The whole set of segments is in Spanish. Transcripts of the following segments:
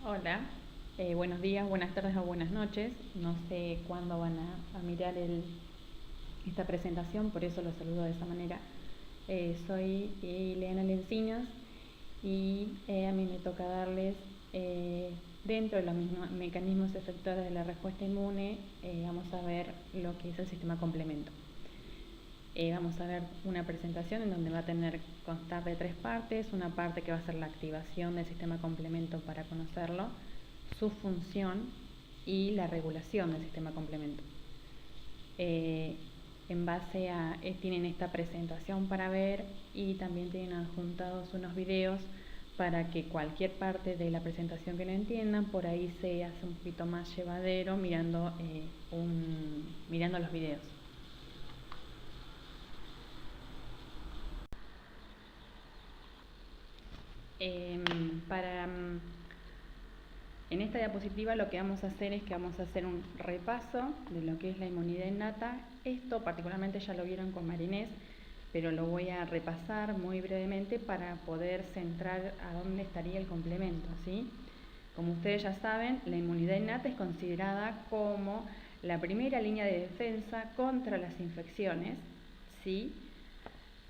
Hola, buenos días, buenas tardes o buenas noches. No sé cuándo van a mirar esta presentación, por eso los saludo de esa manera. Soy Ileana Lencinas y a mí me toca darles, dentro de los mismos mecanismos efectores de la respuesta inmune, vamos a ver lo que es el sistema complemento. Vamos a ver una presentación en donde va a constar de 3 partes. Una parte que va a ser la activación del sistema complemento para conocerlo, su función y la regulación del sistema complemento. En base a, tienen esta presentación para ver y también tienen adjuntados unos videos para que cualquier parte de la presentación que no entiendan, por ahí se hace un poquito más llevadero mirando los videos. En esta diapositiva lo que vamos a hacer es que vamos a hacer un repaso de lo que es la inmunidad innata. Esto particularmente ya lo vieron con Marinés, pero lo voy a repasar muy brevemente para poder centrar a dónde estaría el complemento, ¿sí? Como ustedes ya saben, la inmunidad innata es considerada como la primera línea de defensa contra las infecciones, ¿sí?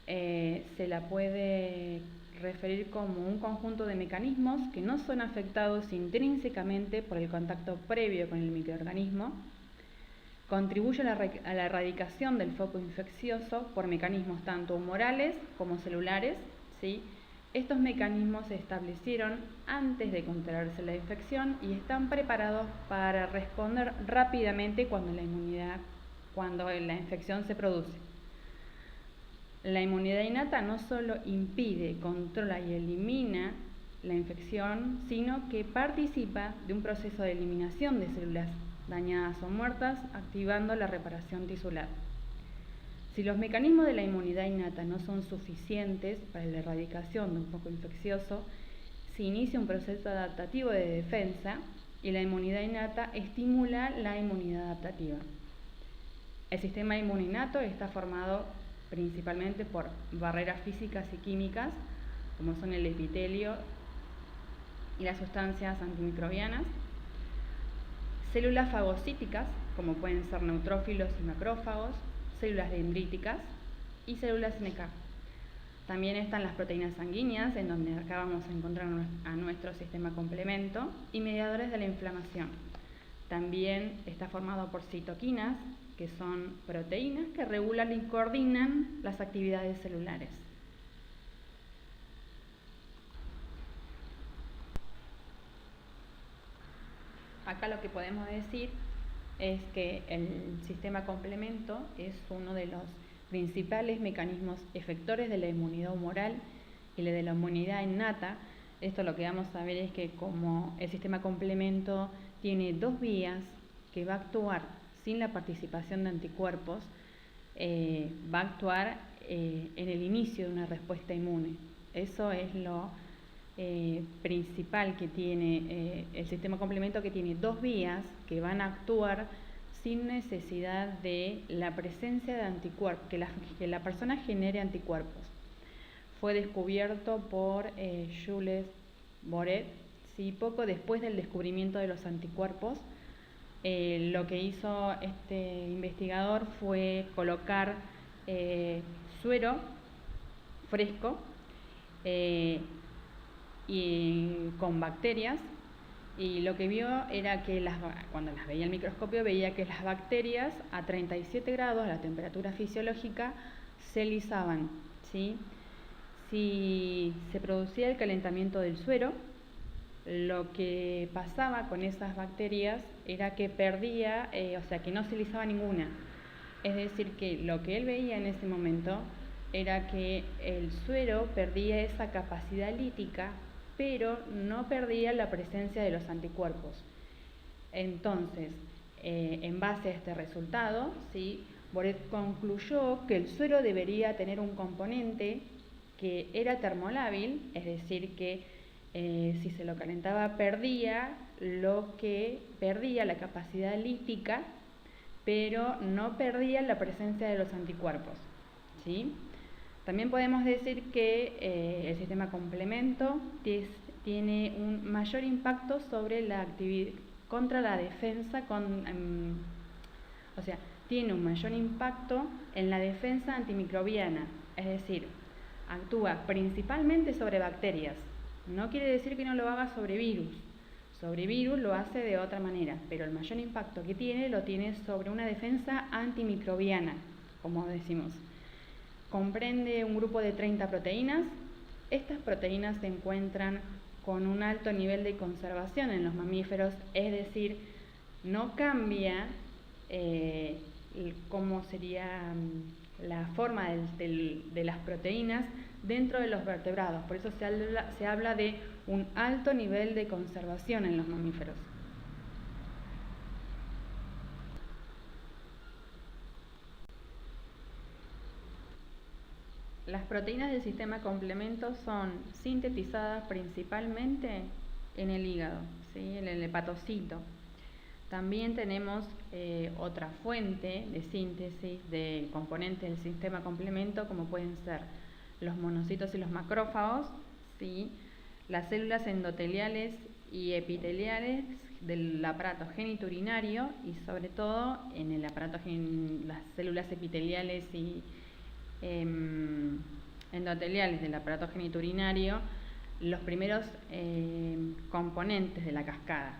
Se la puede referir como un conjunto de mecanismos que no son afectados intrínsecamente por el contacto previo con el microorganismo, contribuye a la erradicación del foco infeccioso por mecanismos tanto humorales como celulares, ¿sí? Estos mecanismos se establecieron antes de contraerse la infección y están preparados para responder rápidamente cuando la infección se produce. La inmunidad innata no solo impide, controla y elimina la infección, sino que participa de un proceso de eliminación de células dañadas o muertas, activando la reparación tisular. Si los mecanismos de la inmunidad innata no son suficientes para la erradicación de un foco infeccioso, se inicia un proceso adaptativo de defensa y la inmunidad innata estimula la inmunidad adaptativa. El sistema inmune innato está formado principalmente por barreras físicas y químicas, como son el epitelio y las sustancias antimicrobianas, células fagocíticas, como pueden ser neutrófilos y macrófagos, células dendríticas y células NK. También están las proteínas sanguíneas, en donde acá vamos a encontrar a nuestro sistema complemento, y mediadores de la inflamación. También está formado por citoquinas, que son proteínas que regulan y coordinan las actividades celulares. Acá lo que podemos decir es que el sistema complemento es uno de los principales mecanismos efectores de la inmunidad humoral y de la inmunidad innata. Esto lo que vamos a ver es que como el sistema complemento tiene 2 vías que va a actuar sin la participación de anticuerpos, va a actuar en el inicio de una respuesta inmune. Eso es lo principal que tiene el sistema complemento, que tiene 2 vías que van a actuar sin necesidad de la presencia de anticuerpos, que la persona genere anticuerpos. Fue descubierto por Jules Borel, ¿sí? Poco después del descubrimiento de los anticuerpos. Lo que hizo este investigador fue colocar suero fresco y con bacterias, y lo que vio era que cuando las veía al microscopio veía que las bacterias a 37 grados, la temperatura fisiológica, se lisaban, ¿sí? Si se producía el calentamiento del suero, lo que pasaba con esas bacterias era que perdía, que no se lisaba ninguna. Es decir, que lo que él veía en ese momento era que el suero perdía esa capacidad lítica, pero no perdía la presencia de los anticuerpos. Entonces, en base a este resultado, ¿sí?, Borel concluyó que el suero debería tener un componente que era termolábil, es decir, que si se lo calentaba perdía la capacidad lítica, pero no perdía la presencia de los anticuerpos, ¿sí? También podemos decir que el sistema complemento tiene un mayor impacto sobre la actividad contra la defensa, o sea, tiene un mayor impacto en la defensa antimicrobiana, es decir, actúa principalmente sobre bacterias. No quiere decir que no lo haga sobre virus. Sobre virus lo hace de otra manera, pero el mayor impacto que tiene lo tiene sobre una defensa antimicrobiana, como decimos. Comprende un grupo de 30 proteínas. Estas proteínas se encuentran con un alto nivel de conservación en los mamíferos, es decir, no cambia cómo sería la forma de las proteínas dentro de los vertebrados. Por eso se habla de un alto nivel de conservación en los mamíferos. Las proteínas del sistema complemento son sintetizadas principalmente en el hígado, ¿sí? En el hepatocito. También tenemos otra fuente de síntesis de componentes del sistema complemento, como pueden ser los monocitos y los macrófagos, ¿sí? Las células endoteliales y epiteliales del aparato genitourinario y sobre todo en el aparato las células epiteliales y endoteliales del aparato genitourinario, los primeros componentes de la cascada.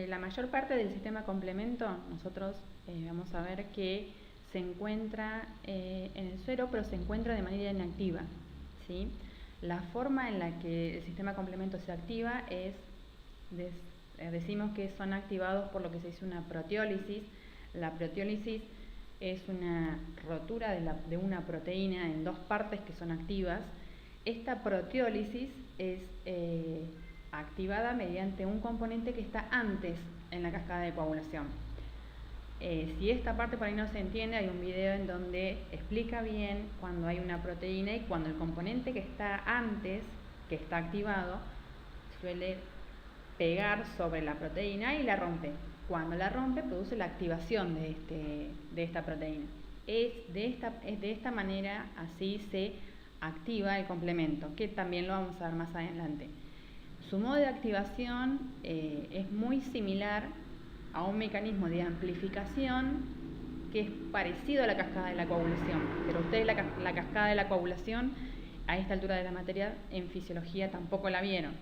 La mayor parte del sistema complemento, nosotros vamos a ver que se encuentra en el suero, pero se encuentra de manera inactiva, ¿sí? La forma en la que el sistema complemento se activa es, decimos que son activados por lo que se dice una proteólisis. La proteólisis es una rotura de una proteína en dos partes que son activas. Esta proteólisis es activada mediante un componente que está antes en la cascada de coagulación. Si esta parte por ahí no se entiende, hay un video en donde explica bien cuando hay una proteína y cuando el componente que está antes, que está activado, suele pegar sobre la proteína y la rompe. Cuando la rompe, produce la activación de esta proteína. Es de esta manera, así se activa el complemento, que también lo vamos a ver más adelante. Su modo de activación es muy similar a un mecanismo de amplificación que es parecido a la cascada de la coagulación, pero ustedes la cascada de la coagulación a esta altura de la materia en fisiología tampoco la vieron,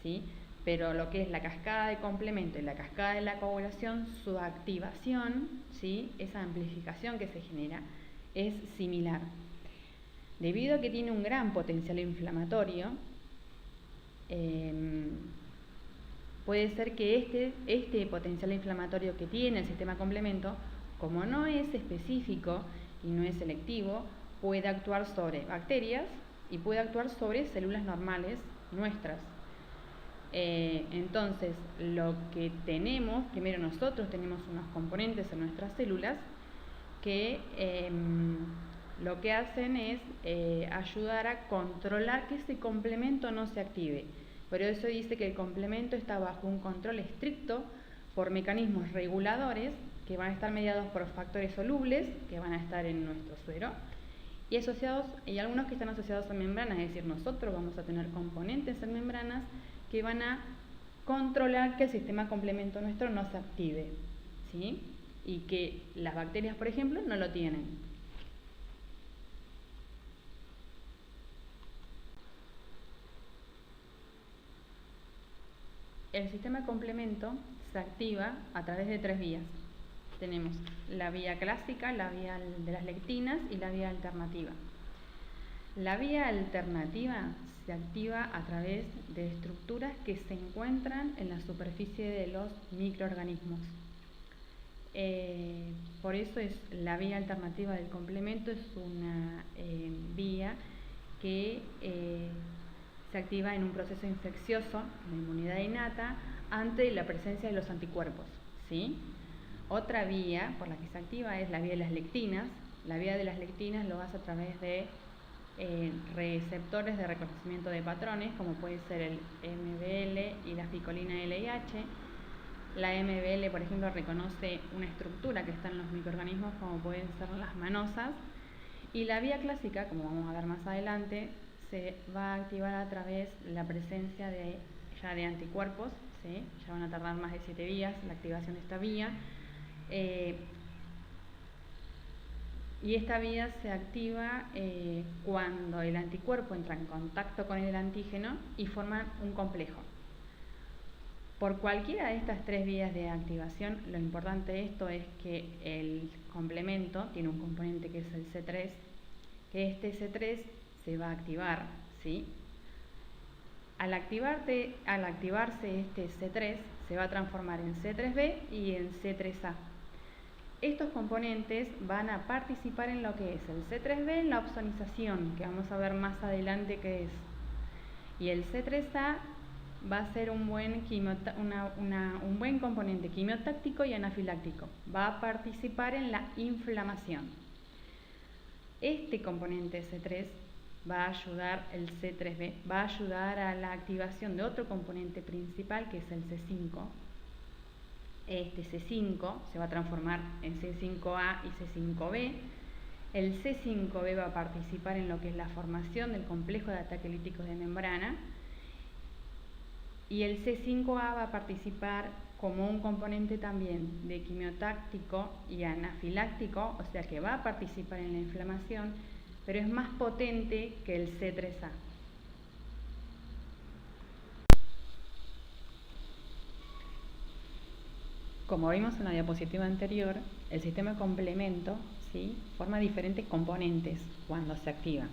¿sí? Pero lo que es la cascada de complemento y la cascada de la coagulación, su activación, ¿sí? Esa amplificación que se genera es similar. Debido a que tiene un gran potencial inflamatorio, puede ser que este potencial inflamatorio que tiene el sistema complemento, como no es específico y no es selectivo, puede actuar sobre bacterias y puede actuar sobre células normales nuestras. Entonces, lo que tenemos, primero nosotros tenemos unos componentes en nuestras células que lo que hacen es ayudar a controlar que ese complemento no se active. Por eso dice que el complemento está bajo un control estricto por mecanismos reguladores que van a estar mediados por factores solubles que van a estar en nuestro suero y algunos que están asociados a membranas, es decir, nosotros vamos a tener componentes en membranas que van a controlar que el sistema complemento nuestro no se active, ¿sí? Y que las bacterias, por ejemplo, no lo tienen. El sistema complemento se activa a través de tres vías. Tenemos la vía clásica, la vía de las lectinas y la vía alternativa. La vía alternativa se activa a través de estructuras que se encuentran en la superficie de los microorganismos. Por eso es la vía alternativa del complemento, es una vía que se activa en un proceso infeccioso de inmunidad innata ante la presencia de los anticuerpos, ¿sí? Otra vía por la que se activa es la vía de las lectinas. La vía de las lectinas lo hace a través de receptores de reconocimiento de patrones, como puede ser el MBL y la picolina LIH. La MBL, por ejemplo, reconoce una estructura que está en los microorganismos, como pueden ser las manosas, y la vía clásica, como vamos a ver más adelante, se va a activar a través de la presencia de anticuerpos, ¿sí? Ya van a tardar más de 7 días la activación de esta vía. Y esta vía se activa cuando el anticuerpo entra en contacto con el antígeno y forman un complejo. Por cualquiera de estas 3 vías de activación, lo importante de esto es que el complemento tiene un componente que es el C3, que este C3 se va a activar, ¿sí? Al activarse este C3, se va a transformar en C3b y en C3a. Estos componentes van a participar en lo que es el C3b, en la opsonización, que vamos a ver más adelante qué es. Y el C3a va a ser un buen componente quimiotáctico y anafiláctico. Va a participar en la inflamación. Este componente C3 va a ayudar, el C3b, va a ayudar a la activación de otro componente principal que es el C5. Este C5 se va a transformar en C5a y C5b. El C5b va a participar en lo que es la formación del complejo de ataque lítico de membrana. Y el C5a va a participar como un componente también de quimiotáctico y anafiláctico, o sea que va a participar en la inflamación, pero es más potente que el C3a. Como vimos en la diapositiva anterior, el sistema de complemento, ¿sí?, forma diferentes componentes cuando se activa.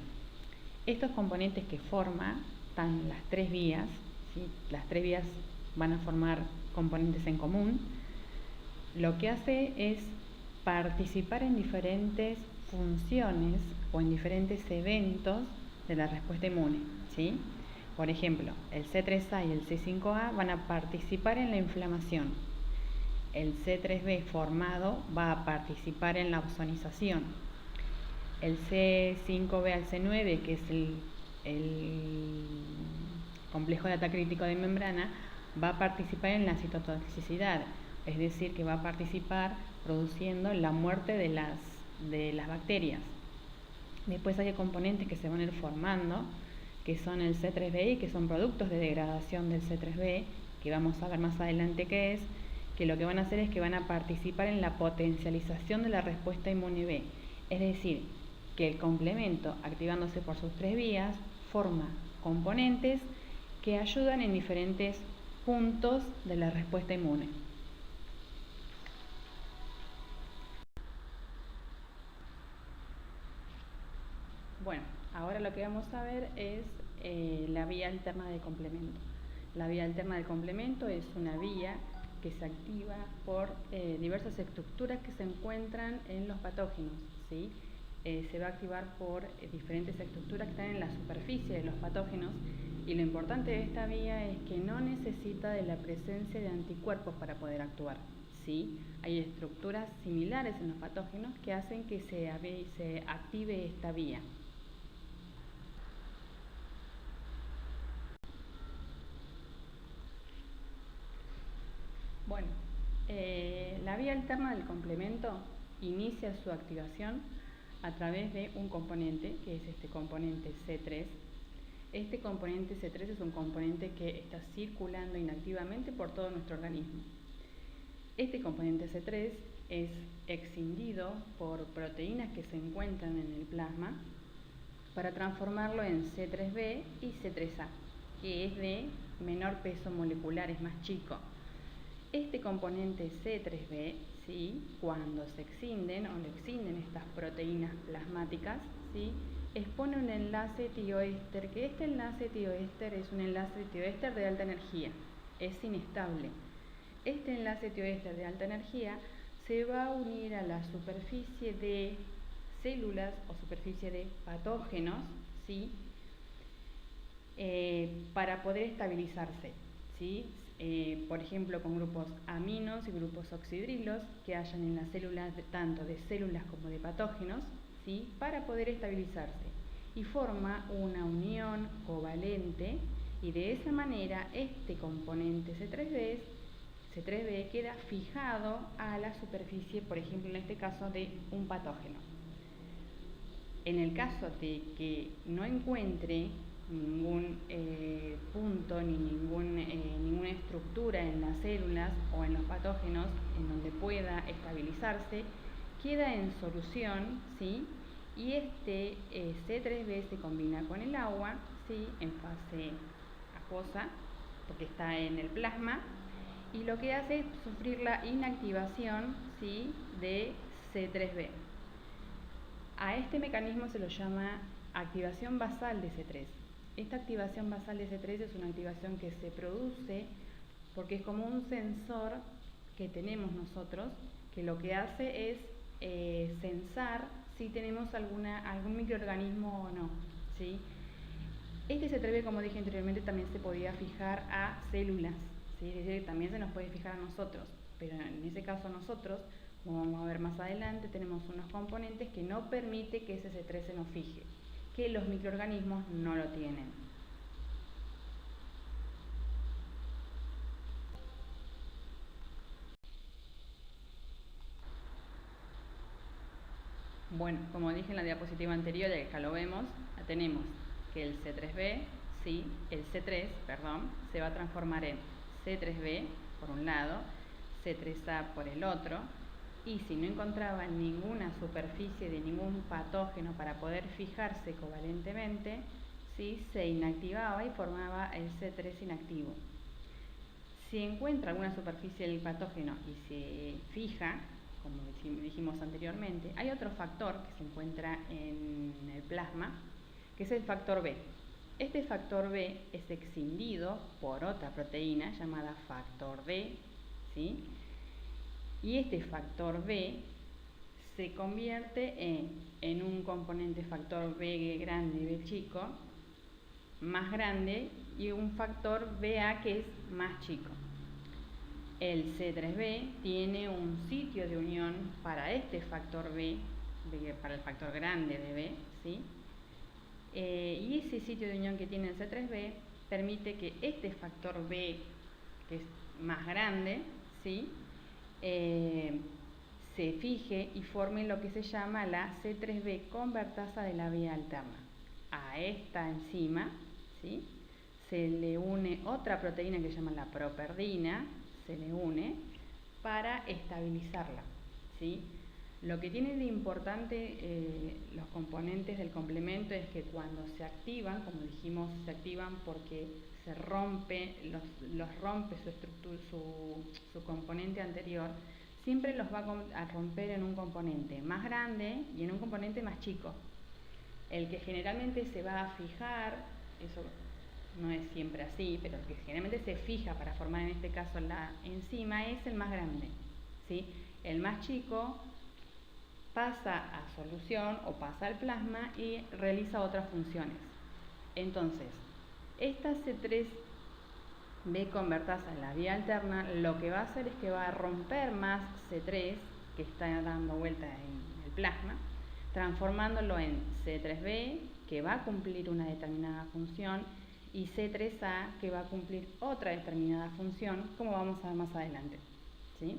Estos componentes que forma están las 3 vías, ¿sí? Las 3 vías van a formar componentes en común. Lo que hace es participar en diferentes funciones o en diferentes eventos de la respuesta inmune, ¿sí? Por ejemplo, el C3A y el C5A van a participar en la inflamación. El C3b formado va a participar en la opsonización. El C5b al C9, que es el complejo de ataque crítico de membrana, va a participar en la citotoxicidad, es decir, que va a participar produciendo la muerte de las bacterias. Después hay componentes que se van a ir formando, que son el C3b y que son productos de degradación del C3b, que vamos a ver más adelante qué es, que lo que van a hacer es que van a participar en la potencialización de la respuesta inmune B. Es decir, que el complemento, activándose por sus 3 vías, forma componentes que ayudan en diferentes puntos de la respuesta inmune. Bueno, ahora lo que vamos a ver es la vía alterna de complemento. La vía alterna de complemento es una vía que se activa por diversas estructuras que se encuentran en los patógenos, ¿sí? Se va a activar por diferentes estructuras que están en la superficie de los patógenos, y lo importante de esta vía es que no necesita de la presencia de anticuerpos para poder actuar, ¿sí? Hay estructuras similares en los patógenos que hacen que se active esta vía. Bueno, la vía alterna del complemento inicia su activación a través de un componente, que es este componente C3. Este componente C3 es un componente que está circulando inactivamente por todo nuestro organismo. Este componente C3 es escindido por proteínas que se encuentran en el plasma para transformarlo en C3b y C3a, que es de menor peso molecular, es más chico. Este componente C3b, ¿sí?, cuando se excinden o le excinden estas proteínas plasmáticas, ¿sí?, expone un enlace tioéster, que este enlace tioéster es un enlace tioéster de alta energía, es inestable. Este enlace tioéster de alta energía se va a unir a la superficie de células o superficie de patógenos, ¿sí?, para poder estabilizarse, ¿sí? Por ejemplo, con grupos aminos y grupos oxidrilos que hayan en las células, tanto de células como de patógenos, ¿sí?, para poder estabilizarse, y forma una unión covalente, y de esa manera este componente C3b C3b queda fijado a la superficie, por ejemplo, en este caso de un patógeno. En el caso de que no encuentre ningún punto ni ninguna estructura en las células o en los patógenos en donde pueda estabilizarse, queda en solución, ¿sí? Y este C3b se combina con el agua, ¿sí? En fase acuosa, porque está en el plasma, y lo que hace es sufrir la inactivación, ¿sí? De C3b. A este mecanismo se lo llama activación basal de C3. Esta activación basal de C3 es una activación que se produce porque es como un sensor que tenemos nosotros, que lo que hace es sensar si tenemos algún microorganismo o no, ¿sí? Este C3b, como dije anteriormente, también se podía fijar a células, ¿sí? Es decir, también se nos puede fijar a nosotros, pero en ese caso nosotros, como vamos a ver más adelante, tenemos unos componentes que no permite que ese C3 se nos fije, que los microorganismos no lo tienen. Bueno, como dije en la diapositiva anterior, y acá lo vemos, tenemos que el C3b, sí, el C3, perdón, se va a transformar en C3b por un lado, C3a por el otro, y si no encontraba ninguna superficie de ningún patógeno para poder fijarse covalentemente, ¿sí? Se inactivaba y formaba el C3 inactivo. Si encuentra alguna superficie del patógeno y se fija, como dijimos anteriormente, hay otro factor que se encuentra en el plasma, que es el factor B. Este factor B es escindido por otra proteína llamada factor D, ¿sí? Y este factor B se convierte en un componente factor B grande y B chico más grande y un factor BA que es más chico. El C3b tiene un sitio de unión para este factor B, para el factor grande de B, ¿sí? Y ese sitio de unión que tiene el C3b permite que este factor B, que es más grande, ¿sí? Se fije y forme lo que se llama la C3b convertasa de la vía alterna. A esta enzima, ¿sí? Se le une otra proteína que se llama la properdina, se le une para estabilizarla, ¿sí? Lo que tiene de importante los componentes del complemento es que cuando se activan, como dijimos, se activan porque se rompe, los rompe su estructura, su componente anterior, siempre los va a romper en un componente más grande y en un componente más chico. El que generalmente se va a fijar, eso no es siempre así, pero el que generalmente se fija para formar en este caso la enzima es el más grande, ¿sí? El más chico pasa a solución o pasa al plasma y realiza otras funciones. Entonces, esta C3b convertasa en la vía alterna lo que va a hacer es que va a romper más C3 que está dando vuelta en el plasma, transformándolo en C3b que va a cumplir una determinada función y C3a que va a cumplir otra determinada función, como vamos a ver más adelante, ¿sí?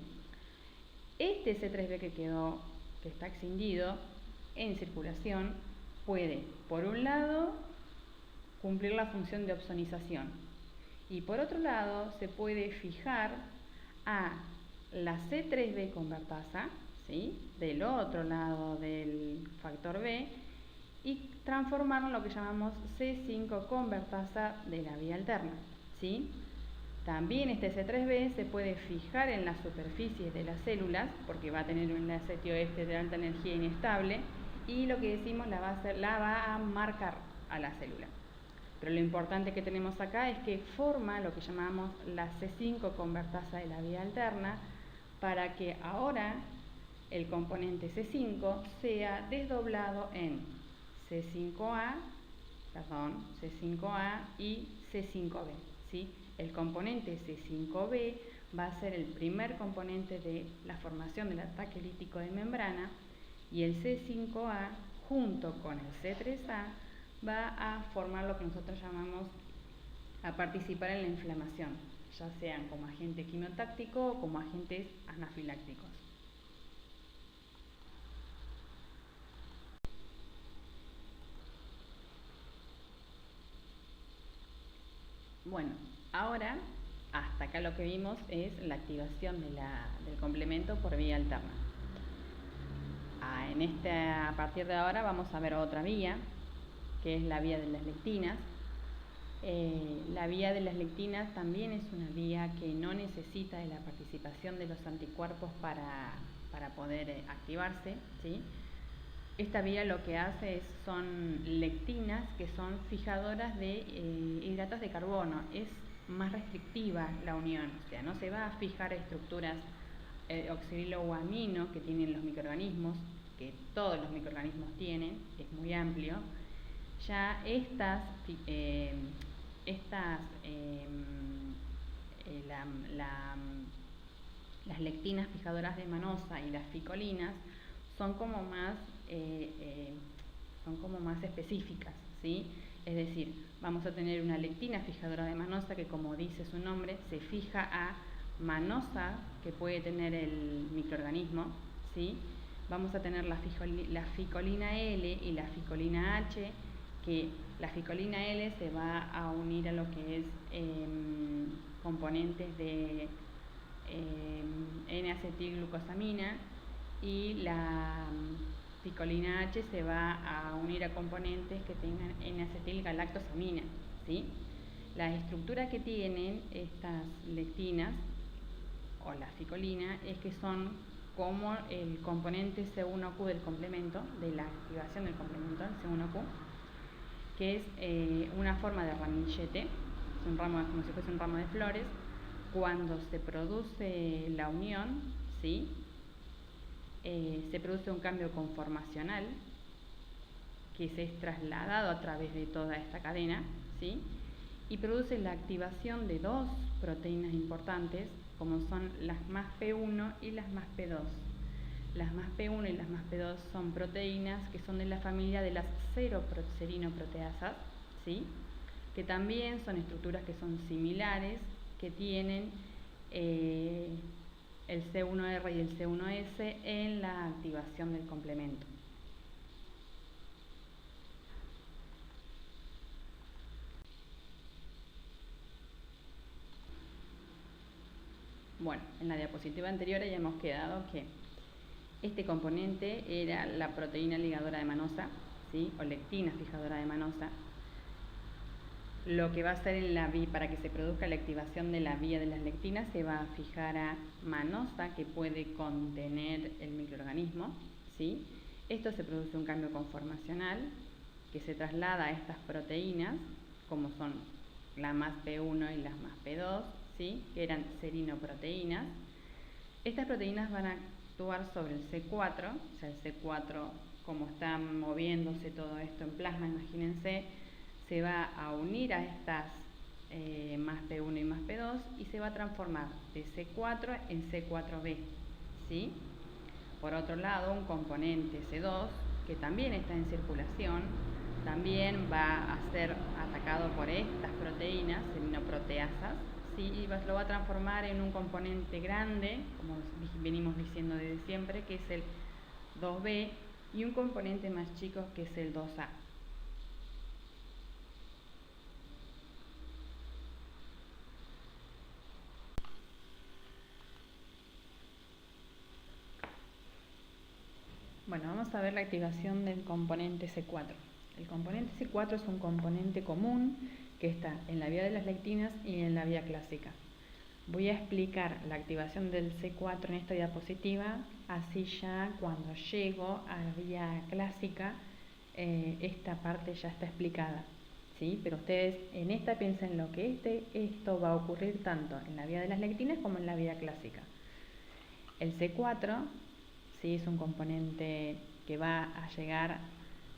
Este C3b que está escindido en circulación puede, por un lado, cumplir la función de opsonización y por otro lado se puede fijar a la C3b convertasa, ¿sí? Del otro lado del factor B y transformarlo en lo que llamamos C5 convertasa de la vía alterna, ¿sí? También este C3b se puede fijar en las superficies de las células porque va a tener un sitio de alta energía inestable y lo que decimos la va a marcar a la célula. Pero lo importante que tenemos acá es que forma lo que llamamos la C5 convertasa de la vía alterna para que ahora el componente C5 sea desdoblado en C5A y C5b, ¿sí? El componente C5b va a ser el primer componente de la formación del ataque lítico de membrana y el C5a junto con el C3a va a formar lo que nosotros llamamos a participar en la inflamación, ya sean como agente quimiotáctico o como agentes anafilácticos. Bueno, ahora hasta acá lo que vimos es la activación del complemento por vía alterna. A partir de ahora vamos a ver otra vía, que es la vía de las lectinas. La vía de las lectinas también es una vía que no necesita de la participación de los anticuerpos para poder activarse, ¿sí? Esta vía lo que hace son lectinas que son fijadoras de hidratos de carbono. Es más restrictiva la unión, o sea, no se va a fijar estructuras oxidrilo o amino que tienen los microorganismos, que todos los microorganismos tienen, es muy amplio. Ya las lectinas fijadoras de manosa y las ficolinas son como más específicas, ¿sí? Es decir, vamos a tener una lectina fijadora de manosa que, como dice su nombre, se fija a manosa que puede tener el microorganismo, ¿sí? Vamos a tener la ficolina L y la ficolina H, que la ficolina L se va a unir a lo que es componentes de N-acetilglucosamina, y la ficolina H se va a unir a componentes que tengan N-acetilgalactosamina, ¿sí? La estructura que tienen estas lectinas o la ficolina es que son como el componente C1Q del complemento, de la activación del complemento, el C1Q, que es una forma de ramillete, es un ramo, como si fuese un ramo de flores. Cuando se produce la unión, ¿sí? Se produce un cambio conformacional que se es trasladado a través de toda esta cadena, ¿sí? Y produce la activación de dos proteínas importantes, como son las MASP1 y las MASP2. Las MASP1 y las MASP2 son proteínas que son de la familia de las serinoproteasas, ¿sí? Que también son estructuras que son similares, que tienen el C1R y el C1S en la activación del complemento. Bueno, en la diapositiva anterior ya hemos quedado que este componente era la proteína ligadora de manosa, ¿sí? O lectina fijadora de manosa. Lo que va a hacer para que se produzca la activación de la vía de las lectinas, se va a fijar a manosa, que puede contener el microorganismo, ¿sí? Esto se produce un cambio conformacional que se traslada a estas proteínas, como son la MASP1 y las MASP2, ¿sí? Que eran serinoproteínas. Estas proteínas van a actuar sobre el C4, o sea, el C4, como está moviéndose todo esto en plasma, imagínense, se va a unir a estas MASP1 y MASP2 y se va a transformar de C4 en C4b, ¿sí? Por otro lado, un componente C2, que también está en circulación, también va a ser atacado por estas proteínas, serinoproteasas, ¿sí? Y lo va a transformar en un componente grande, como venimos diciendo desde siempre, que es el 2b, y un componente más chico, que es el 2a. Bueno, vamos a ver la activación del componente C4. El componente C4 es un componente común que está en la vía de las lectinas y en la vía clásica. Voy a explicar la activación del C4 en esta diapositiva, así ya cuando llego a la vía clásica, esta parte ya está explicada, ¿sí? Pero ustedes en esta piensen lo que esto va a ocurrir tanto en la vía de las lectinas como en la vía clásica. El C4, ¿sí? Es un componente que va a llegar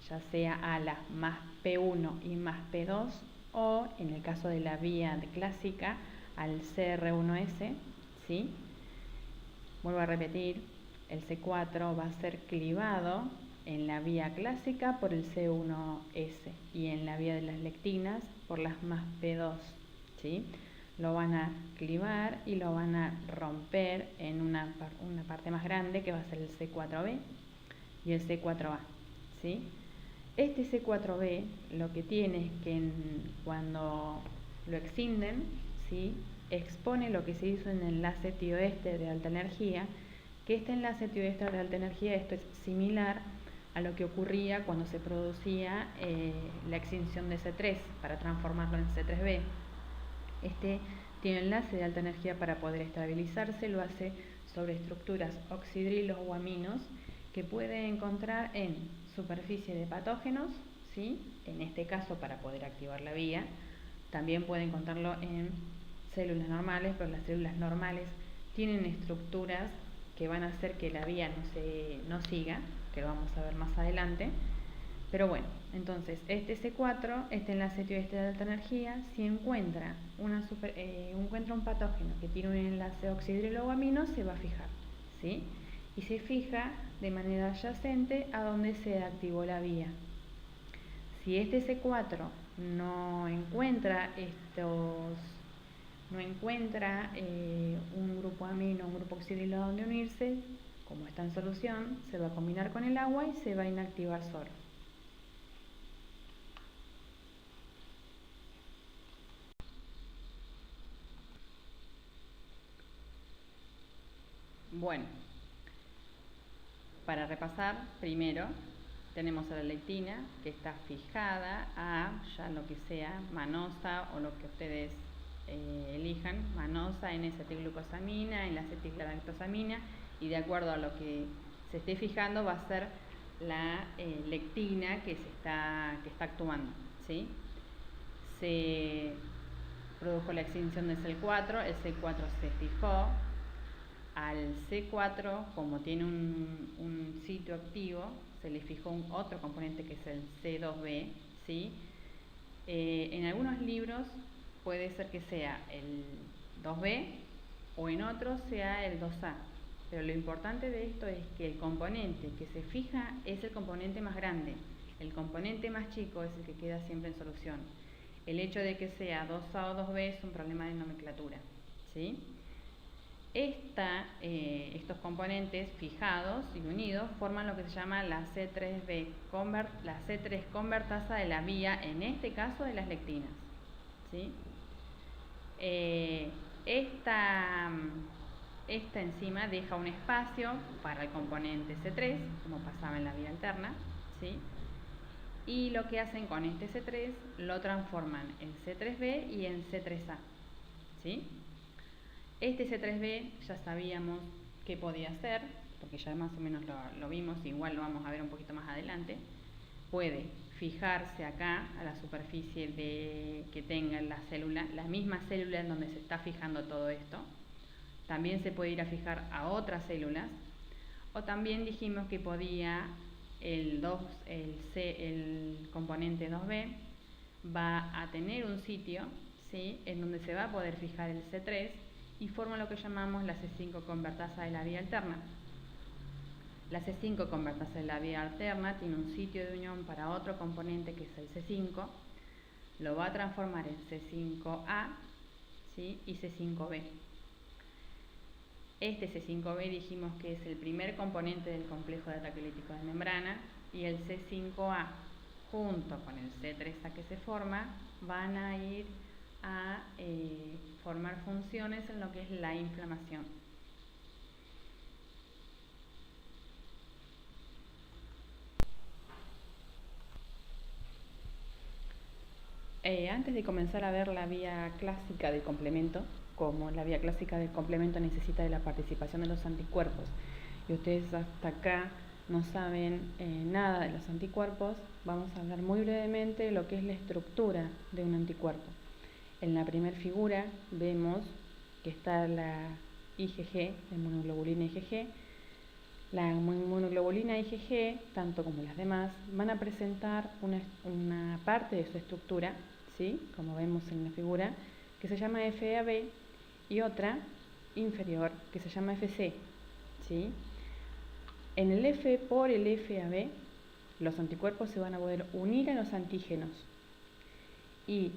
ya sea a las MASP1 y MASP2, o en el caso de la vía clásica al CR1S, ¿sí? Vuelvo a repetir, el C4 va a ser clivado en la vía clásica por el C1S y en la vía de las lectinas por las MASP2, ¿sí? lo van a clivar y lo van a romper en una parte más grande que va a ser el C4B y el C4A, ¿sí? Este C4B lo que tiene es que cuando lo excinden, ¿sí?, expone lo que se hizo en el enlace tioéster de alta energía, que este enlace tioéster de alta energía, esto es similar a lo que ocurría cuando se producía la extinción de C3 para transformarlo en C3B. Este tiene enlace de alta energía para poder estabilizarse, lo hace sobre estructuras oxidrilos o aminos que puede encontrar en superficie de patógenos, ¿sí?, en este caso para poder activar la vía. También puede encontrarlo en células normales, pero las células normales tienen estructuras que van a hacer que la vía no siga, que lo vamos a ver más adelante. Pero bueno, entonces este C4, este enlace tioéster de alta energía, si encuentra un patógeno que tiene un enlace oxidrilo o amino, se va a fijar, ¿sí? Y se fija de manera adyacente a donde se activó la vía. Si este C4 no encuentra un grupo amino, un grupo oxidrilo donde unirse, como está en solución, se va a combinar con el agua y se va a inactivar solo. Bueno, para repasar, primero tenemos a la lectina, que está fijada a ya lo que sea manosa o lo que ustedes elijan, manosa, N-acetilglucosamina, en la acetilgalactosamina, y de acuerdo a lo que se esté fijando va a ser la lectina que está actuando, ¿sí? Se produjo la extinción del C4, el C4 se fijó. Al C4, como tiene un sitio activo, se le fijó otro componente que es el C2B, ¿sí? En algunos libros puede ser que sea el 2B o en otros sea el 2A, pero lo importante de esto es que el componente que se fija es el componente más grande, el componente más chico es el que queda siempre en solución. El hecho de que sea 2A o 2B es un problema de nomenclatura, ¿sí? Estos componentes fijados y unidos forman lo que se llama la C3B, la C3 convertasa de la vía, en este caso de las lectinas, ¿sí? Esta enzima deja un espacio para el componente C3, como pasaba en la vía alterna, ¿sí? Y lo que hacen con este C3 lo transforman en C3B y en C3A, ¿sí? Este C3B ya sabíamos qué podía hacer, porque ya más o menos lo vimos, igual lo vamos a ver un poquito más adelante. Puede fijarse acá a la superficie que tenga la célula, la misma célula en donde se está fijando todo esto. También se puede ir a fijar a otras células, o también dijimos que podía el componente 2B va a tener un sitio, ¿sí?, en donde se va a poder fijar el C3 y forma lo que llamamos la C5 convertasa de la vía alterna. La C5 convertasa de la vía alterna tiene un sitio de unión para otro componente que es el C5, lo va a transformar en C5A, ¿sí?, y C5B. Este C5B dijimos que es el primer componente del complejo de ataque lítico de membrana, y el C5A junto con el C3A que se forma van a ir a formar funciones en lo que es la inflamación. Antes de comenzar a ver la vía clásica del complemento, como la vía clásica del complemento necesita de la participación de los anticuerpos, y ustedes hasta acá no saben nada de los anticuerpos, vamos a hablar muy brevemente de lo que es la estructura de un anticuerpo. En la primera figura vemos que está la IgG, la inmunoglobulina IgG. La inmunoglobulina IgG, tanto como las demás, van a presentar una parte de su estructura, ¿sí?, como vemos en la figura, que se llama FAB, y otra inferior que se llama FC, ¿sí? En el por el FAB, los anticuerpos se van a poder unir a los antígenos, y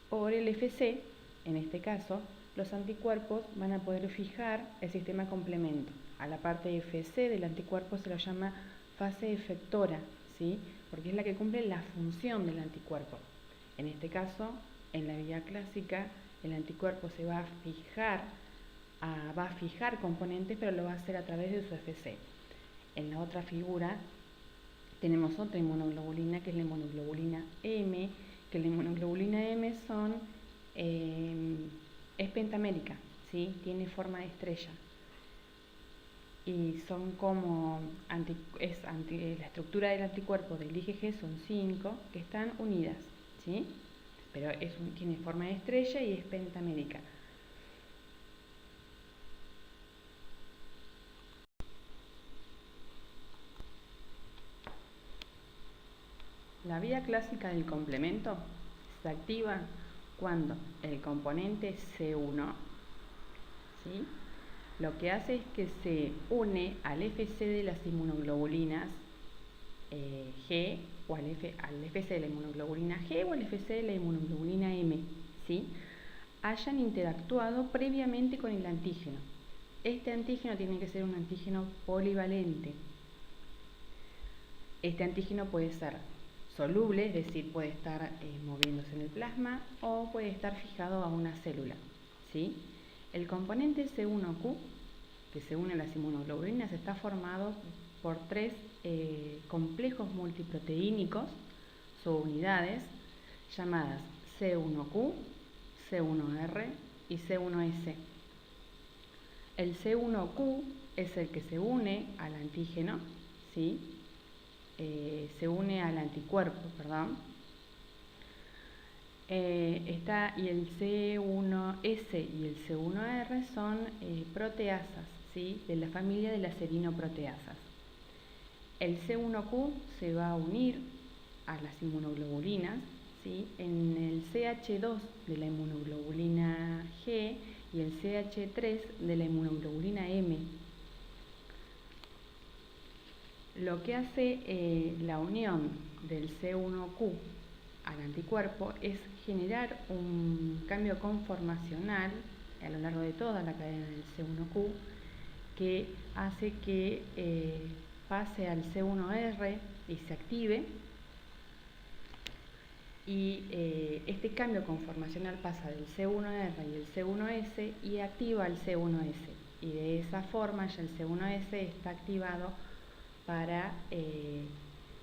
por el FC En este caso, los anticuerpos van a poder fijar el sistema complemento. A la parte FC del anticuerpo se lo llama fase efectora, ¿sí? Porque es la que cumple la función del anticuerpo. En este caso, en la vía clásica, el anticuerpo se va a fijar componentes, pero lo va a hacer a través de su FC. En la otra figura tenemos otra inmunoglobulina, que es la inmunoglobulina M, que la inmunoglobulina M es pentamérica, ¿sí? Tiene forma de estrella. Y son como, la estructura del anticuerpo del IgG son 5 que están unidas, ¿sí? Pero tiene forma de estrella y es pentamérica. La vía clásica del complemento se activa cuando el componente C1, ¿sí?, lo que hace es que se une al FC de las inmunoglobulinas G, o al FC de la inmunoglobulina G o al FC de la inmunoglobulina M, ¿sí?, hayan interactuado previamente con el antígeno. Este antígeno tiene que ser un antígeno polivalente. Este antígeno puede ser soluble, es decir, puede estar moviéndose en el plasma o puede estar fijado a una célula, ¿sí? El componente C1Q, que se une a las inmunoglobulinas, está formado por 3 complejos multiproteínicos, subunidades, llamadas C1Q, C1R y C1S. El C1Q es el que se une al antígeno, ¿sí?, se une al anticuerpo, perdón. Y el C1S y el C1R son proteasas, ¿sí?, de la familia de las serinoproteasas. El C1Q se va a unir a las inmunoglobulinas, ¿sí?, en el CH2 de la inmunoglobulina G y el CH3 de la inmunoglobulina M. Lo que hace la unión del C1Q al anticuerpo es generar un cambio conformacional a lo largo de toda la cadena del C1Q que hace que pase al C1R y se active, y este cambio conformacional pasa del C1R y el C1S y activa el C1S, y de esa forma ya el C1S está activado para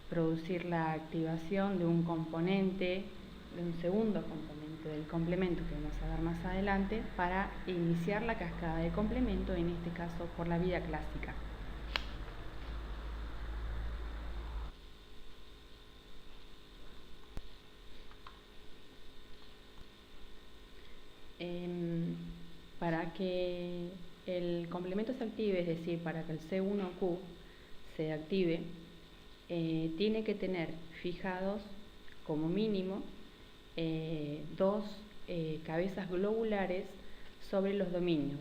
producir la activación de un componente, de un segundo componente del complemento que vamos a ver más adelante, para iniciar la cascada de complemento, en este caso por la vía clásica. Para que el complemento se active, es decir, para que el C1Q se active, tiene que tener fijados como mínimo 2 cabezas globulares sobre los dominios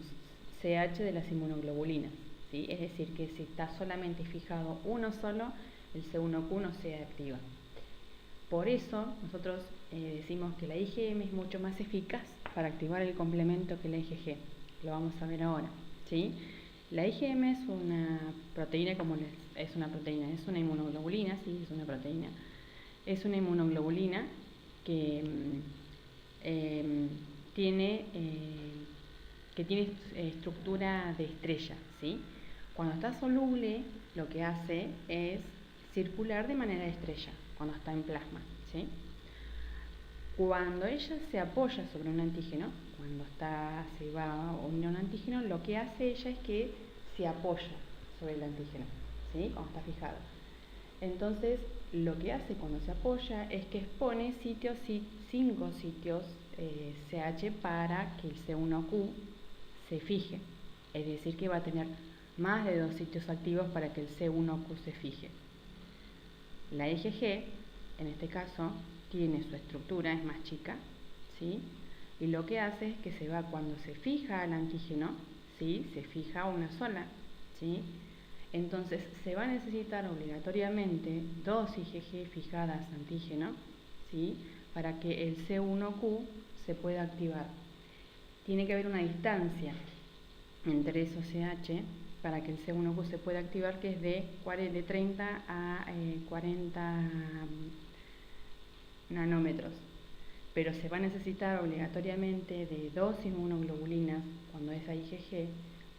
CH de las inmunoglobulinas, ¿sí? Es decir, que si está solamente fijado uno solo, el C1Q no se activa. Por eso nosotros decimos que la IgM es mucho más eficaz para activar el complemento que la IgG. Lo vamos a ver ahora, ¿sí? La IgM es una proteína, es una inmunoglobulina, sí, es una proteína. Es una inmunoglobulina que tiene estructura de estrella, ¿sí? Cuando está soluble, lo que hace es circular de manera de estrella, cuando está en plasma, ¿sí? Cuando ella se apoya sobre un antígeno, cuando se va a unir a un antígeno, lo que hace ella es que se apoya sobre el antígeno, ¿sí?, cuando está fijado. Entonces, lo que hace cuando se apoya es que expone 5 sitios CH para que el C1Q se fije. Es decir, que va a tener más de 2 sitios activos para que el C1Q se fije. La IgG, en este caso, tiene su estructura, es más chica, ¿sí?, y lo que hace es que cuando se fija al antígeno, ¿sí?, se fija una sola, ¿sí? Entonces se va a necesitar obligatoriamente 2 IgG fijadas antígeno, ¿sí?, para que el C1Q se pueda activar. tiene que haber una distancia entre esos CH para que el C1Q se pueda activar, que es de 30 a 40 nanómetros. Pero se va a necesitar obligatoriamente de 2 inmunoglobulinas cuando es IgG,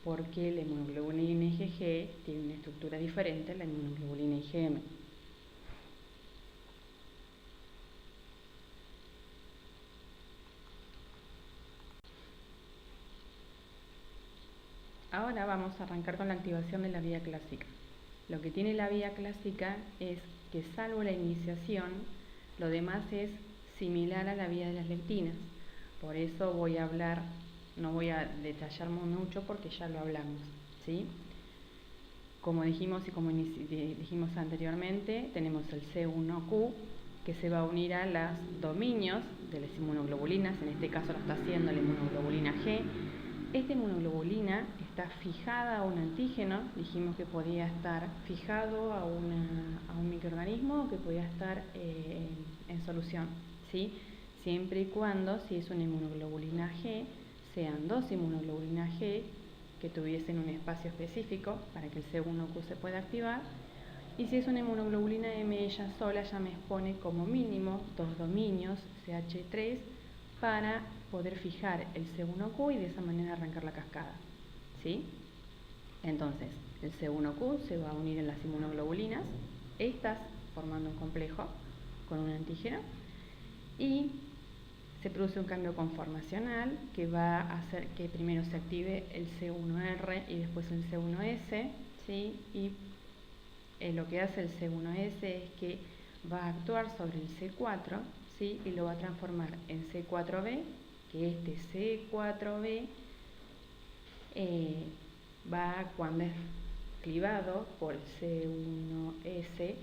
porque la inmunoglobulina IgG tiene una estructura diferente a la inmunoglobulina IgM. Ahora vamos a arrancar con la activación de la vía clásica. Lo que tiene la vía clásica es que, salvo la iniciación, lo demás es similar a la vía de las lectinas. Por eso voy a hablar, no voy a detallar mucho porque ya lo hablamos, ¿sí? Como dijimos y como dijimos anteriormente, tenemos el C1Q que se va a unir a los dominios de las inmunoglobulinas, en este caso lo está haciendo la inmunoglobulina G. Esta inmunoglobulina está fijada a un antígeno, dijimos que podía estar fijado a un microorganismo o que podía estar en solución, ¿sí? Siempre y cuando, si es una inmunoglobulina G, sean 2 inmunoglobulinas G que tuviesen un espacio específico para que el C1Q se pueda activar. Y si es una inmunoglobulina M, ella sola ya me expone como mínimo 2 dominios CH3 para poder fijar el C1Q y de esa manera arrancar la cascada, ¿sí? Entonces, el C1Q se va a unir en las inmunoglobulinas, estas formando un complejo con un antígeno, y se produce un cambio conformacional que va a hacer que primero se active el C1R y después el C1S, ¿sí? Y lo que hace el C1S es que va a actuar sobre el C4, ¿sí? Y lo va a transformar en C4b, que este C4b va, cuando es clivado por C1S,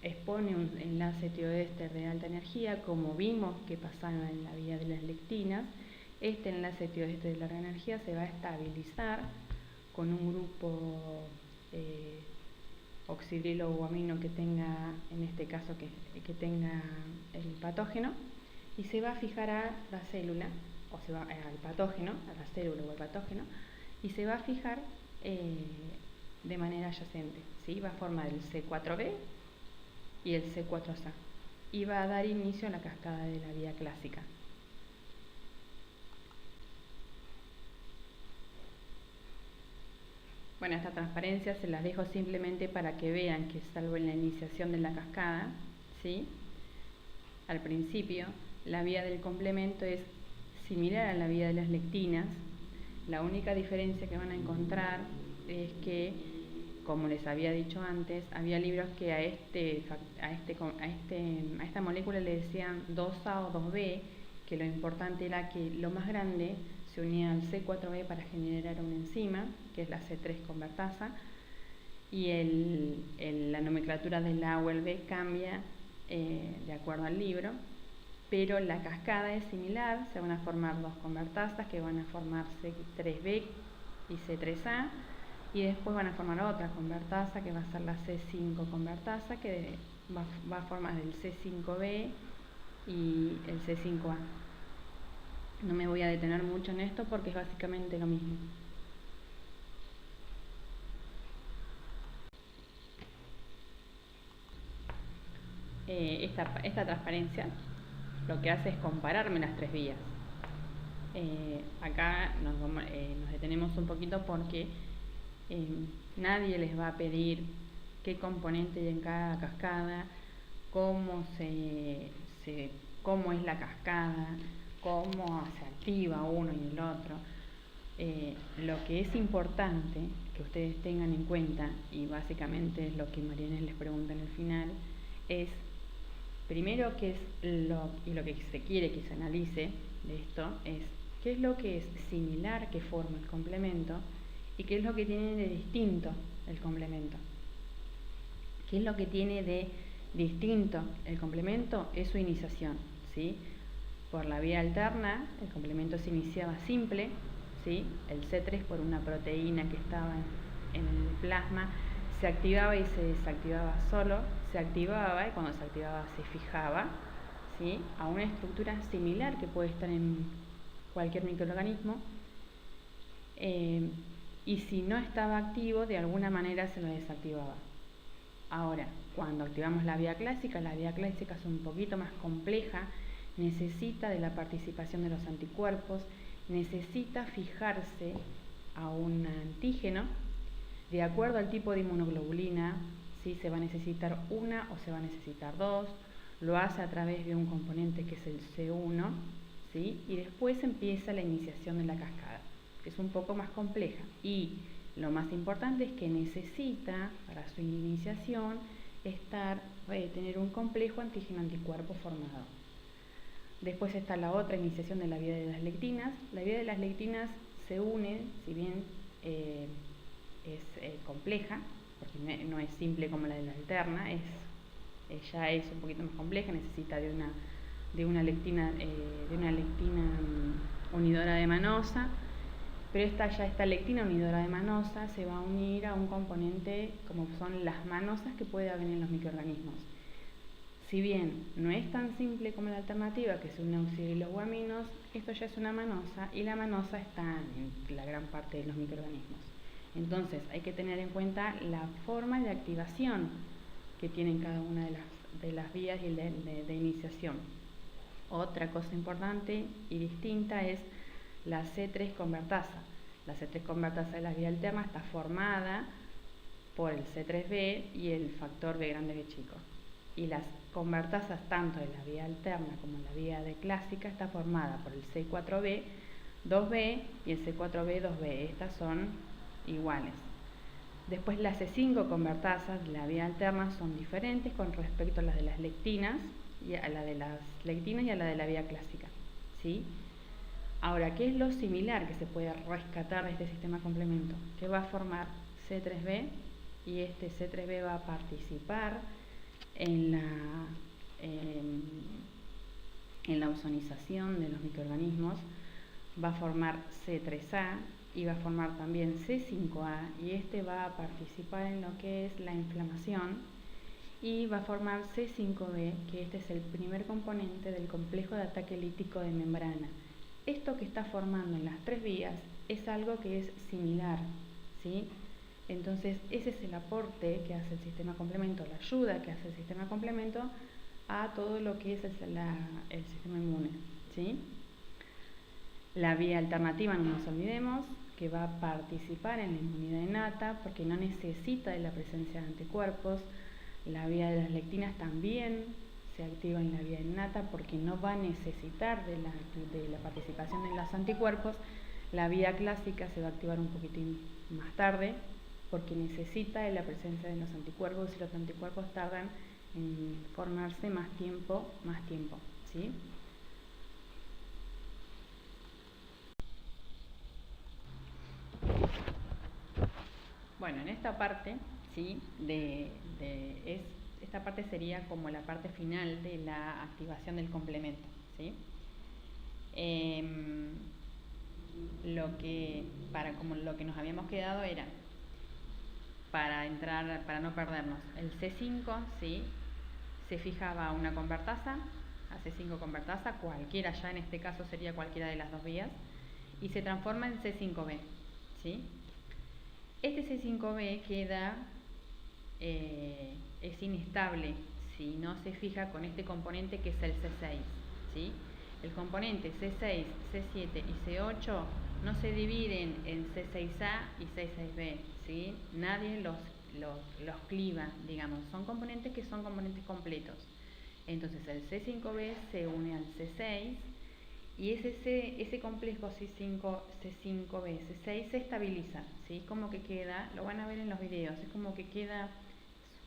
expone un enlace tioéster de alta energía, como vimos que pasaba en la vía de las lectinas. Este enlace tioéster de larga energía se va a estabilizar con un grupo oxidrilo o amino que tenga, en este caso que tenga el patógeno, y se va a fijar a la célula, o se va al patógeno, a la célula o al patógeno, y se va a fijar de manera adyacente, ¿sí? Va a formar el C4b y el C4A, y va a dar inicio a la cascada de la vía clásica. Bueno, esta transparencia se las dejo simplemente para que vean que, salvo en la iniciación de la cascada, ¿sí? Al principio, la vía del complemento es similar a la vía de las lectinas. La única diferencia que van a encontrar es que, como les había dicho antes, había libros que a esta molécula le decían 2A o 2B, que lo importante era que lo más grande se unía al C4b para generar una enzima, que es la C3 convertasa, y la nomenclatura del A o el B cambia de acuerdo al libro, pero la cascada es similar. Se van a formar 2 convertasas que van a formar C3b y C3a, y después van a formar otra convertasa que va a ser la C5 convertasa, que va a formar el C5b y el C5a. No me voy a detener mucho en esto porque es básicamente lo mismo. Esta transparencia lo que hace es compararme las 3 vías. Acá nos detenemos un poquito porque nadie les va a pedir qué componente hay en cada cascada, cómo es la cascada, cómo se activa uno y el otro. Lo que es importante que ustedes tengan en cuenta, y básicamente es lo que Mariana les pregunta en el final, es primero qué es lo que se quiere que se analice de esto, es qué es lo que es similar que forma el complemento y qué es lo que tiene de distinto el complemento. ¿Qué es lo que tiene de distinto el complemento? Es su iniciación, ¿sí? Por la vía alterna, el complemento se iniciaba simple, ¿sí? El C3 por una proteína que estaba en el plasma, se activaba y se desactivaba solo, se activaba y cuando se activaba se fijaba, ¿sí? A una estructura similar que puede estar en cualquier microorganismo, y si no estaba activo, de alguna manera se lo desactivaba. Ahora, cuando activamos la vía clásica es un poquito más compleja, necesita de la participación de los anticuerpos, necesita fijarse a un antígeno. De acuerdo al tipo de inmunoglobulina, ¿sí? Se va a necesitar una o se va a necesitar dos. Lo hace a través de un componente que es el C1, ¿sí? Y después empieza la iniciación de la cascada, que es un poco más compleja. Y lo más importante es que necesita, para su iniciación, tener un complejo antígeno-anticuerpo formado. Después está la otra iniciación de la vía de las lectinas. La vía de las lectinas se une, si bien es compleja, porque no es simple como la de la alterna, ya es un poquito más compleja, necesita de una lectina unidora de manosa, pero esta lectina unidora de manosa se va a unir a un componente como son las manosas que puede haber en los microorganismos. Si bien no es tan simple como la alternativa, que es una auxilio y los guaminos, esto ya es una manosa y la manosa está en la gran parte de los microorganismos. Entonces hay que tener en cuenta la forma de activación que tienen cada una de las vías y de iniciación. Otra cosa importante y distinta es la C3 convertasa. La C3 convertasa de la vía alterna está formada por el C3b y el factor B grande B chico. Y las convertasas tanto de la vía alterna como la vía de clásica está formada por el C4b 2b y el C4b 2b. Estas son iguales. Después las C5 convertasas de la vía alterna son diferentes con respecto a las de las lectinas y a la de la vía clásica, ¿sí? Ahora, ¿qué es lo similar que se puede rescatar de este sistema complemento? Que va a formar C3b y este C3b va a participar en la ozonización de los microorganismos, va a formar C3a y va a formar también C5a, y este va a participar en lo que es la inflamación, y va a formar C5b, que este es el primer componente del complejo de ataque lítico de membrana. Esto que está formando en las tres vías es algo que es similar, ¿sí? Entonces ese es el aporte que hace el sistema complemento, la ayuda que hace el sistema complemento a todo lo que es el sistema inmune, ¿sí? La vía alternativa, no nos olvidemos, que va a participar en la inmunidad innata porque no necesita de la presencia de anticuerpos. La vía de las lectinas también se activa en la vía innata porque no va a necesitar de la participación de los anticuerpos. La vía clásica se va a activar un poquitín más tarde porque necesita de la presencia de los anticuerpos y los anticuerpos tardan en formarse más tiempo, ¿sí? Bueno, en esta parte, ¿sí? Esta parte sería como la parte final de la activación del complemento, ¿sí? Lo que nos habíamos quedado era, para no perdernos, el C5, ¿sí? Se fijaba una convertasa, a C5 convertasa, cualquiera, ya en este caso sería cualquiera de las dos vías, y se transforma en C5b, ¿sí? Este C5b es inestable si no se fija con este componente que es el C6, ¿sí? El componente C6, C7 y C8 no se dividen en C6a y C6b, ¿sí? Nadie los cliva, digamos, son componentes que son componentes completos. Entonces el C5b se une al C6 y ese complejo C5b, C6 se estabiliza, ¿sí? Como que queda, lo van a ver en los videos, es como que queda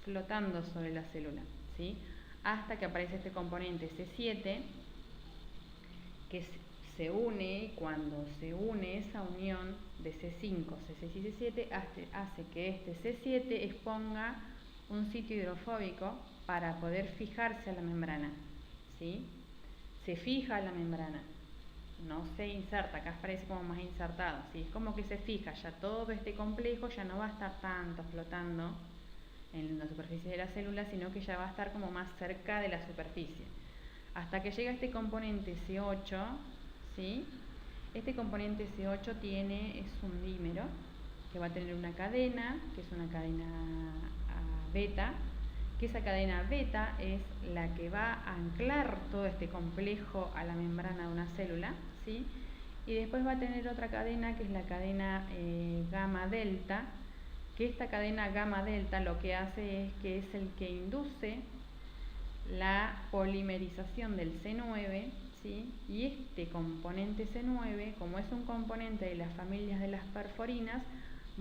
flotando sobre la célula, ¿sí? Hasta que aparece este componente C7 que se une, y cuando se une esa unión de C5, C6 y C7 hace que este C7 exponga un sitio hidrofóbico para poder fijarse a la membrana, ¿sí? Se fija a la membrana, no se inserta, acá parece como más insertado, ¿sí? Es como que se fija, ya todo este complejo ya no va a estar tanto flotando en la superficie de la célula, sino que ya va a estar como más cerca de la superficie. Hasta que llega este componente C8, ¿sí? Este componente C8 es un dímero que va a tener una cadena, que es una cadena beta, que esa cadena beta es la que va a anclar todo este complejo a la membrana de una célula, ¿sí? Y después va a tener otra cadena que es la cadena gamma delta, que esta cadena gamma delta lo que hace es que es el que induce la polimerización del C9, ¿sí? Y este componente C9, como es un componente de las familias de las perforinas,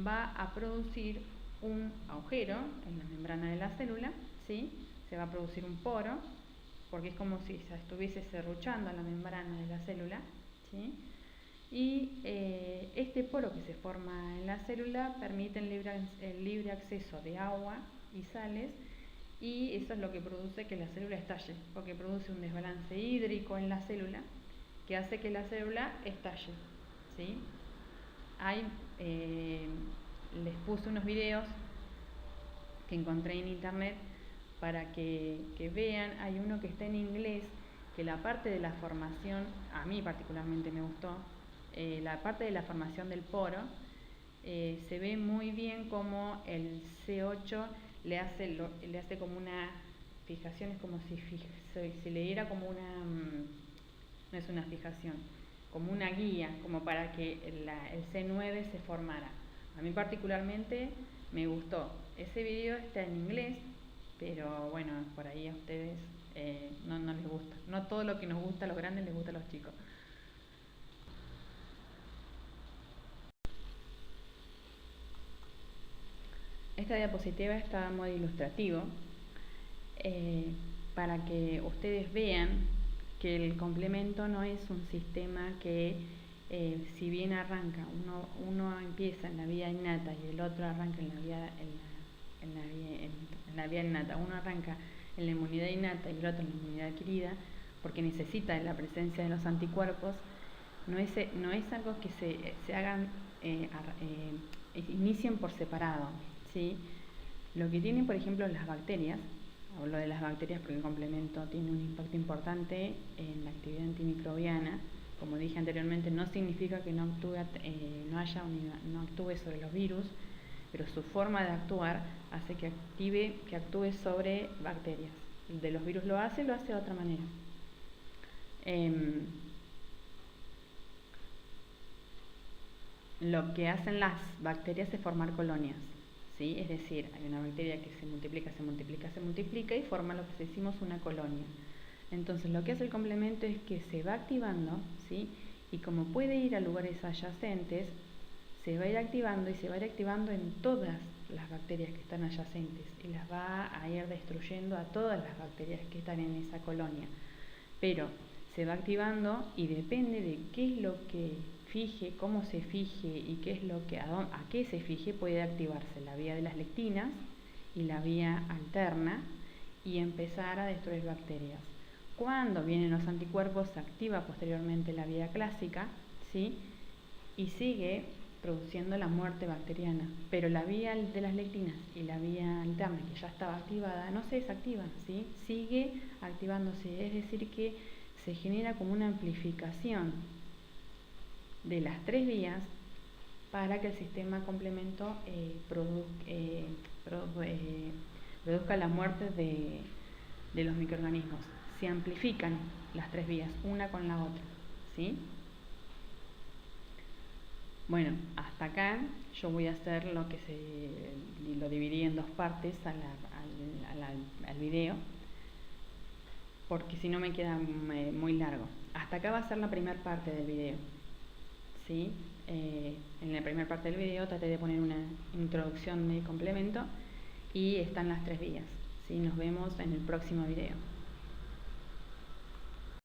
va a producir un agujero en la membrana de la célula, ¿sí? Se va a producir un poro, porque es como si se estuviese serruchando la membrana de la célula, ¿sí? Y este poro que se forma en la célula permite el libre acceso de agua y sales, y eso es lo que produce que la célula estalle, porque produce un desbalance hídrico en la célula que hace que la célula estalle, ¿sí? Les puse unos videos que encontré en internet para que vean. Hay uno que está en inglés, que la parte de la formación, a mí particularmente me gustó, la parte de la formación del poro, se ve muy bien como el C8 le hace como una fijación, es como si le diera como una, no es una fijación, como una guía, como para que el C9 se formara. A mí particularmente me gustó. Ese video está en inglés, pero bueno, por ahí a ustedes no les gusta. No todo lo que nos gusta a los grandes les gusta a los chicos. Esta diapositiva está a modo ilustrativo, para que ustedes vean que el complemento no es un sistema que, si bien arranca, uno empieza en la vía innata y el otro arranca en la vía innata, uno arranca en la inmunidad innata y el otro en la inmunidad adquirida, porque necesita de la presencia de los anticuerpos. No es algo que se hagan, inicien por separado, ¿sí? Lo que tienen, por ejemplo, las bacterias, hablo de las bacterias porque el complemento tiene un impacto importante en la actividad antimicrobiana. Como dije anteriormente, no significa que no actúe sobre los virus, pero su forma de actuar hace que actúe sobre bacterias. El de los virus lo hace de otra manera. Lo que hacen las bacterias es formar colonias, ¿sí? Es decir, hay una bacteria que se multiplica y forma lo que decimos una colonia. Entonces lo que hace el complemento es que se va activando, ¿sí? Y como puede ir a lugares adyacentes, se va a ir activando y se va a ir activando en todas las bacterias que están adyacentes y las va a ir destruyendo a todas las bacterias que están en esa colonia. Pero se va activando y depende de qué es lo que fije, cómo se fije y qué es lo que a qué se fije, puede activarse la vía de las lectinas y la vía alterna y empezar a destruir bacterias. Cuando vienen los anticuerpos se activa posteriormente la vía clásica, ¿sí? Y sigue produciendo la muerte bacteriana, pero la vía de las lectinas y la vía alterna, que ya estaba activada, no se desactiva, ¿sí? Sigue activándose, es decir que se genera como una amplificación de las tres vías para que el sistema complemento produzca la muerte de los microorganismos. Se amplifican las tres vías, una con la otra, ¿sí? Bueno, hasta acá yo voy a hacer lo dividí en dos partes al video, porque si no me queda muy largo. Hasta acá va a ser la primera parte del video, ¿sí? En la primera parte del video traté de poner una introducción de complemento y están las tres vías, ¿sí? Nos vemos en el próximo video.